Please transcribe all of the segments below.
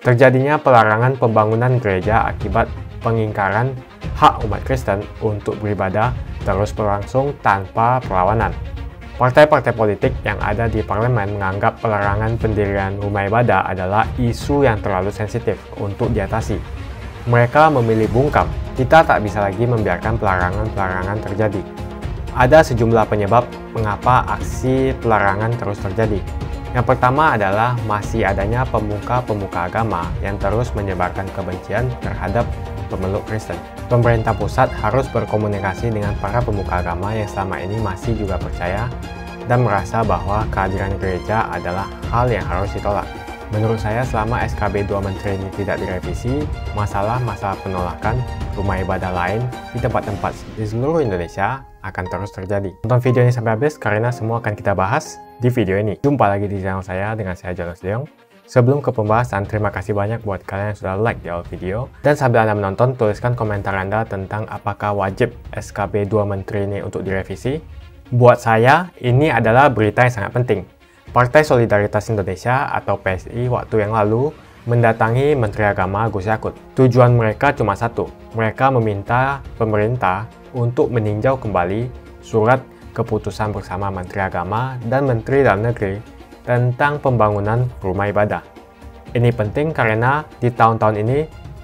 Terjadinya pelarangan pembangunan gereja akibat pengingkaran hak umat Kristen untuk beribadah terus berlangsung tanpa perlawanan. Partai-partai politik yang ada di parlemen menganggap pelarangan pendirian rumah ibadah adalah isu yang terlalu sensitif untuk diatasi. Mereka memilih bungkam, kita tak bisa lagi membiarkan pelarangan-pelarangan terjadi. Ada sejumlah penyebab mengapa aksi pelarangan terus terjadi. Yang pertama adalah masih adanya pemuka-pemuka agama yang terus menyebarkan kebencian terhadap pemeluk Kristen. Pemerintah pusat harus berkomunikasi dengan para pemuka agama yang selama ini masih juga percaya dan merasa bahwa kehadiran gereja adalah hal yang harus ditolak. Menurut saya, selama SKB 2 Menteri ini tidak direvisi, masalah-masalah penolakan rumah ibadah lain di tempat-tempat di seluruh Indonesia akan terus terjadi. Tonton video ini sampai habis karena semua akan kita bahas di video ini. Jumpa lagi di channel saya dengan saya Jonas Leong. Sebelum ke pembahasan, terima kasih banyak buat kalian yang sudah like di awal video. Dan sambil Anda menonton, tuliskan komentar Anda tentang apakah wajib SKB 2 Menteri ini untuk direvisi. Buat saya, ini adalah berita yang sangat penting. Partai Solidaritas Indonesia atau PSI waktu yang lalu mendatangi Menteri Agama Gus Yakut. Tujuan mereka cuma satu, mereka meminta pemerintah untuk meninjau kembali surat keputusan bersama Menteri Agama dan Menteri Dalam Negeri tentang pembangunan rumah ibadah. Ini penting karena di tahun-tahun ini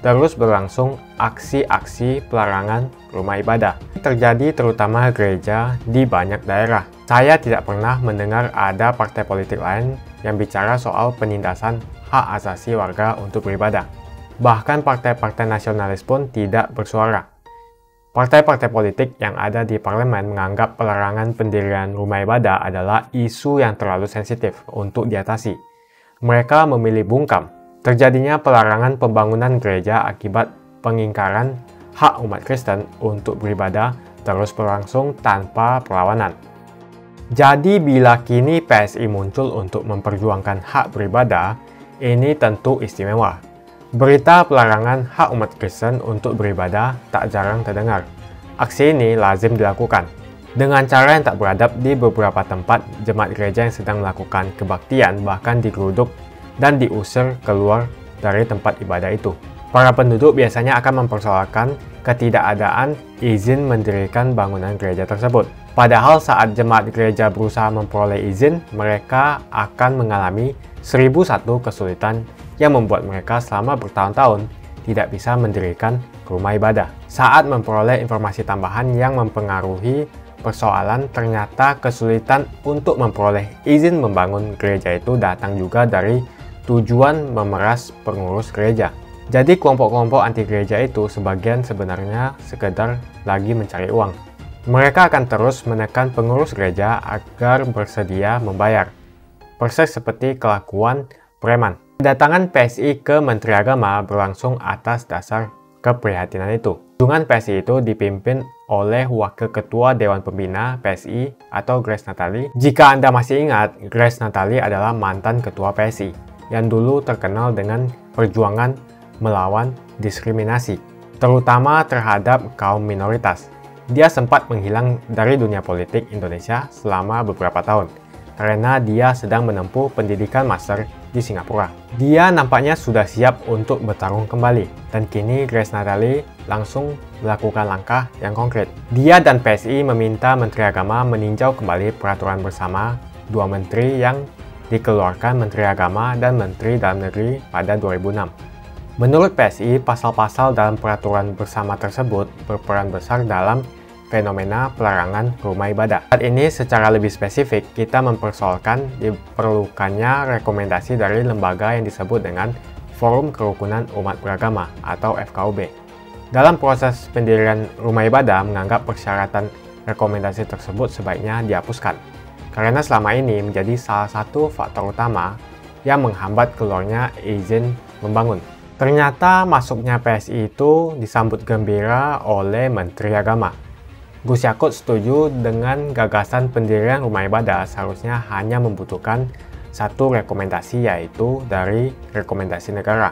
terus berlangsung aksi-aksi pelarangan rumah ibadah. Terjadi terutama gereja di banyak daerah. Saya tidak pernah mendengar ada partai politik lain yang bicara soal penindasan hak asasi warga untuk beribadah. Bahkan partai-partai nasionalis pun tidak bersuara. Partai-partai politik yang ada di parlemen menganggap pelarangan pendirian rumah ibadah adalah isu yang terlalu sensitif untuk diatasi. Mereka memilih bungkam. Terjadinya pelarangan pembangunan gereja akibat pengingkaran hak umat Kristen untuk beribadah terus berlangsung tanpa perlawanan. Jadi bila kini PSI muncul untuk memperjuangkan hak beribadah, ini tentu istimewa. Berita pelarangan hak umat Kristen untuk beribadah tak jarang terdengar. Aksi ini lazim dilakukan. Dengan cara yang tak beradab, di beberapa tempat, jemaat gereja yang sedang melakukan kebaktian bahkan digeruduk dan diusir keluar dari tempat ibadah itu. Para penduduk biasanya akan mempersoalkan ketidakadaan izin mendirikan bangunan gereja tersebut. Padahal saat jemaat gereja berusaha memperoleh izin, mereka akan mengalami 1001 kesulitan yang membuat mereka selama bertahun-tahun tidak bisa mendirikan rumah ibadah. Saat memperoleh informasi tambahan yang mempengaruhi persoalan, ternyata kesulitan untuk memperoleh izin membangun gereja itu datang juga dari tujuan memeras pengurus gereja. Jadi kelompok-kelompok anti gereja itu sebagian sebenarnya sekedar lagi mencari uang. Mereka akan terus menekan pengurus gereja agar bersedia membayar. Persis seperti kelakuan preman. Kedatangan PSI ke Menteri Agama berlangsung atas dasar keprihatinan itu. Kunjungan PSI itu dipimpin oleh Wakil Ketua Dewan Pembina PSI atau Grace Natali. Jika Anda masih ingat, Grace Natali adalah mantan Ketua PSI yang dulu terkenal dengan perjuangan melawan diskriminasi, terutama terhadap kaum minoritas. Dia sempat menghilang dari dunia politik Indonesia selama beberapa tahun, karena dia sedang menempuh pendidikan master di Singapura. Dia nampaknya sudah siap untuk bertarung kembali, dan kini Grace Natali langsung melakukan langkah yang konkret. Dia dan PSI meminta Menteri Agama meninjau kembali peraturan bersama dua menteri yang dikeluarkan Menteri Agama dan Menteri Dalam Negeri pada 2006. Menurut PSI, pasal-pasal dalam peraturan bersama tersebut berperan besar dalam fenomena pelarangan rumah ibadah. Saat ini secara lebih spesifik, kita mempersoalkan diperlukannya rekomendasi dari lembaga yang disebut dengan Forum Kerukunan Umat Beragama atau FKUB. Dalam proses pendirian rumah ibadah menganggap persyaratan rekomendasi tersebut sebaiknya dihapuskan, karena selama ini menjadi salah satu faktor utama yang menghambat keluarnya izin membangun. Ternyata masuknya PSI itu disambut gembira oleh Menteri Agama. Gus Yakut setuju dengan gagasan pendirian rumah ibadah seharusnya hanya membutuhkan satu rekomendasi, yaitu dari rekomendasi negara,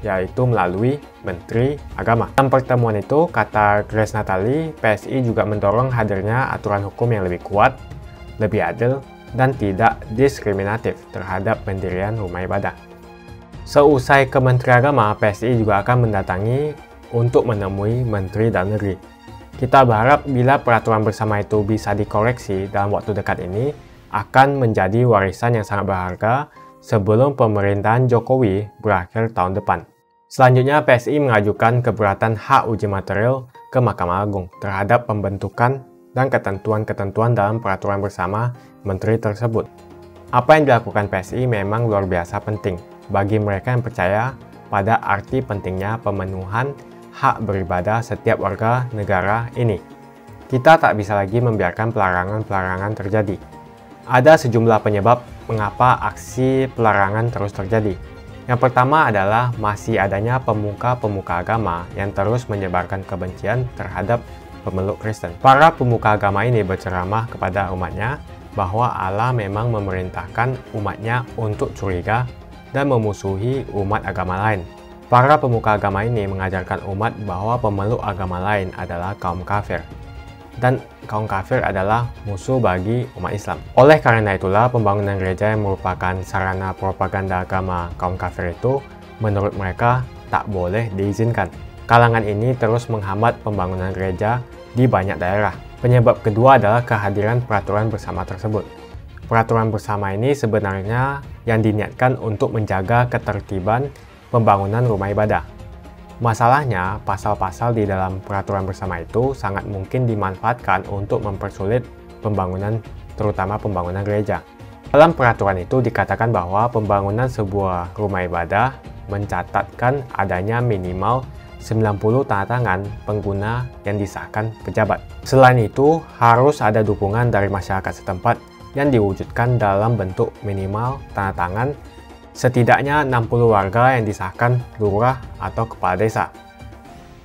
yaitu melalui Menteri Agama. Dalam pertemuan itu, kata Grace Natali, PSI juga mendorong hadirnya aturan hukum yang lebih kuat, lebih adil, dan tidak diskriminatif terhadap pendirian rumah ibadah. Seusai ke Menteri Agama, PSI juga akan mendatangi untuk menemui Menteri Dalam Negeri. Kita berharap bila peraturan bersama itu bisa dikoreksi dalam waktu dekat ini, akan menjadi warisan yang sangat berharga sebelum pemerintahan Jokowi berakhir tahun depan. Selanjutnya, PSI mengajukan keberatan hak uji material ke Mahkamah Agung terhadap pembentukan dan ketentuan-ketentuan dalam peraturan bersama menteri tersebut. Apa yang dilakukan PSI memang luar biasa penting bagi mereka yang percaya pada arti pentingnya pemenuhan hak beribadah setiap warga negara ini. Kita tak bisa lagi membiarkan pelarangan-pelarangan terjadi. Ada sejumlah penyebab mengapa aksi pelarangan terus terjadi. Yang pertama adalah masih adanya pemuka-pemuka agama yang terus menyebarkan kebencian terhadap pemeluk Kristen. Para pemuka agama ini berceramah kepada umatnya bahwa Allah memang memerintahkan umatnya untuk curiga dan memusuhi umat agama lain. Para pemuka agama ini mengajarkan umat bahwa pemeluk agama lain adalah kaum kafir, dan kaum kafir adalah musuh bagi umat Islam. Oleh karena itulah, pembangunan gereja yang merupakan sarana propaganda agama kaum kafir itu, menurut mereka, tak boleh diizinkan. Kalangan ini terus menghambat pembangunan gereja di banyak daerah. Penyebab kedua adalah kehadiran peraturan bersama tersebut. Peraturan bersama ini sebenarnya yang diniatkan untuk menjaga ketertiban pembangunan rumah ibadah. Masalahnya, pasal-pasal di dalam peraturan bersama itu sangat mungkin dimanfaatkan untuk mempersulit pembangunan, terutama pembangunan gereja. Dalam peraturan itu dikatakan bahwa pembangunan sebuah rumah ibadah mencatatkan adanya minimal 90 tanda tangan pengguna yang disahkan pejabat. Selain itu, harus ada dukungan dari masyarakat setempat yang diwujudkan dalam bentuk minimal tanda tangan setidaknya 60 warga yang disahkan lurah atau kepala desa.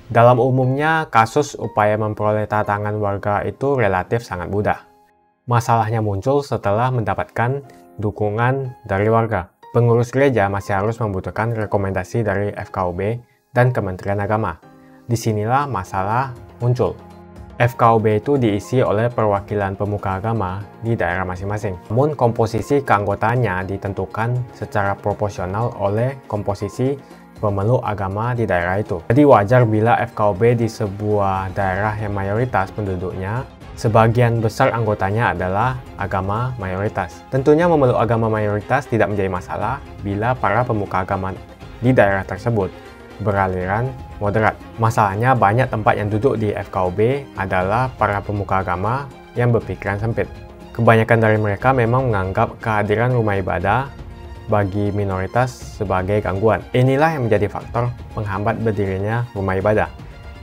Dalam umumnya, kasus upaya memperoleh tanda tangan warga itu relatif sangat mudah. Masalahnya muncul setelah mendapatkan dukungan dari warga. Pengurus gereja masih harus membutuhkan rekomendasi dari FKUB dan Kementerian Agama. Disinilah masalah muncul. FKUB itu diisi oleh perwakilan pemuka agama di daerah masing-masing. Namun komposisi keanggotaannya ditentukan secara proporsional oleh komposisi pemeluk agama di daerah itu. Jadi wajar bila FKUB di sebuah daerah yang mayoritas penduduknya, sebagian besar anggotanya adalah agama mayoritas. Tentunya memeluk agama mayoritas tidak menjadi masalah bila para pemuka agama di daerah tersebut beraliran moderat. Masalahnya, banyak tempat yang duduk di FKUB adalah para pemuka agama yang berpikiran sempit. Kebanyakan dari mereka memang menganggap kehadiran rumah ibadah bagi minoritas sebagai gangguan. Inilah yang menjadi faktor penghambat berdirinya rumah ibadah.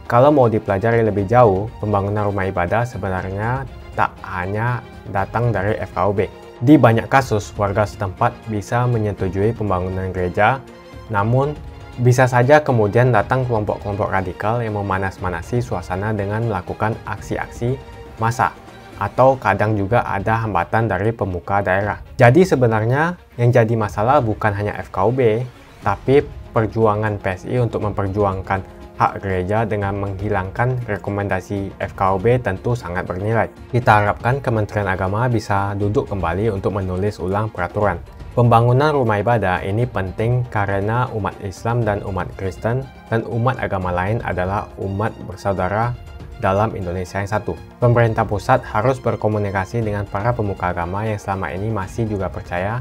Kalau mau dipelajari lebih jauh, pembangunan rumah ibadah sebenarnya tak hanya datang dari FKUB. Di banyak kasus, warga setempat bisa menyetujui pembangunan gereja, namun bisa saja kemudian datang kelompok-kelompok radikal yang memanas-manasi suasana dengan melakukan aksi-aksi massa, atau kadang juga ada hambatan dari pemuka daerah. Jadi sebenarnya yang jadi masalah bukan hanya FKUB, tapi perjuangan PSI untuk memperjuangkan hak gereja dengan menghilangkan rekomendasi FKUB tentu sangat bernilai. Kita harapkan Kementerian Agama bisa duduk kembali untuk menulis ulang peraturan. Pembangunan rumah ibadah ini penting karena umat Islam dan umat Kristen dan umat agama lain adalah umat bersaudara dalam Indonesia yang satu. Pemerintah pusat harus berkomunikasi dengan para pemuka agama yang selama ini masih juga percaya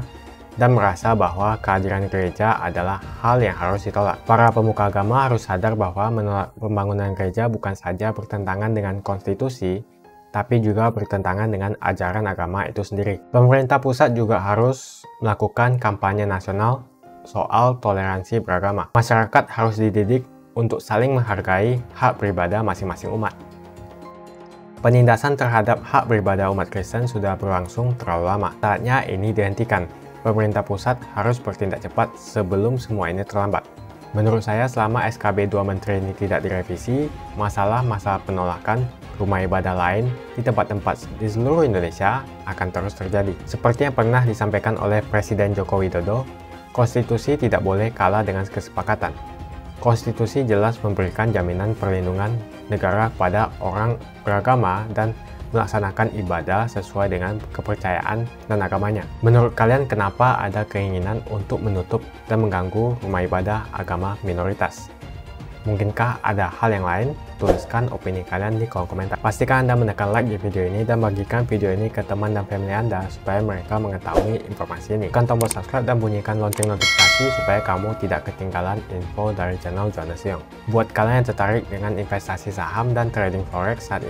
dan merasa bahwa kehadiran gereja adalah hal yang harus ditolak. Para pemuka agama harus sadar bahwa menolak pembangunan gereja bukan saja bertentangan dengan konstitusi, tapi juga bertentangan dengan ajaran agama itu sendiri. Pemerintah pusat juga harus melakukan kampanye nasional soal toleransi beragama. Masyarakat harus dididik untuk saling menghargai hak beribadah masing-masing umat. Penindasan terhadap hak beribadah umat Kristen sudah berlangsung terlalu lama. Saatnya ini dihentikan. Pemerintah pusat harus bertindak cepat sebelum semua ini terlambat. Menurut saya, selama SKB 2 Menteri ini tidak direvisi, masalah-masalah penolakan rumah ibadah lain di tempat-tempat di seluruh Indonesia akan terus terjadi. Seperti yang pernah disampaikan oleh Presiden Joko Widodo, konstitusi tidak boleh kalah dengan kesepakatan. Konstitusi jelas memberikan jaminan perlindungan negara kepada orang beragama dan melaksanakan ibadah sesuai dengan kepercayaan dan agamanya. Menurut kalian, kenapa ada keinginan untuk menutup dan mengganggu rumah ibadah agama minoritas? Mungkinkah ada hal yang lain? Tuliskan opini kalian di kolom komentar. Pastikan Anda menekan like di video ini dan bagikan video ini ke teman dan family Anda supaya mereka mengetahui informasi ini. Tekan tombol subscribe dan bunyikan lonceng notifikasi supaya kamu tidak ketinggalan info dari channel Joannes Young. Buat kalian yang tertarik dengan investasi saham dan trading forex saat ini,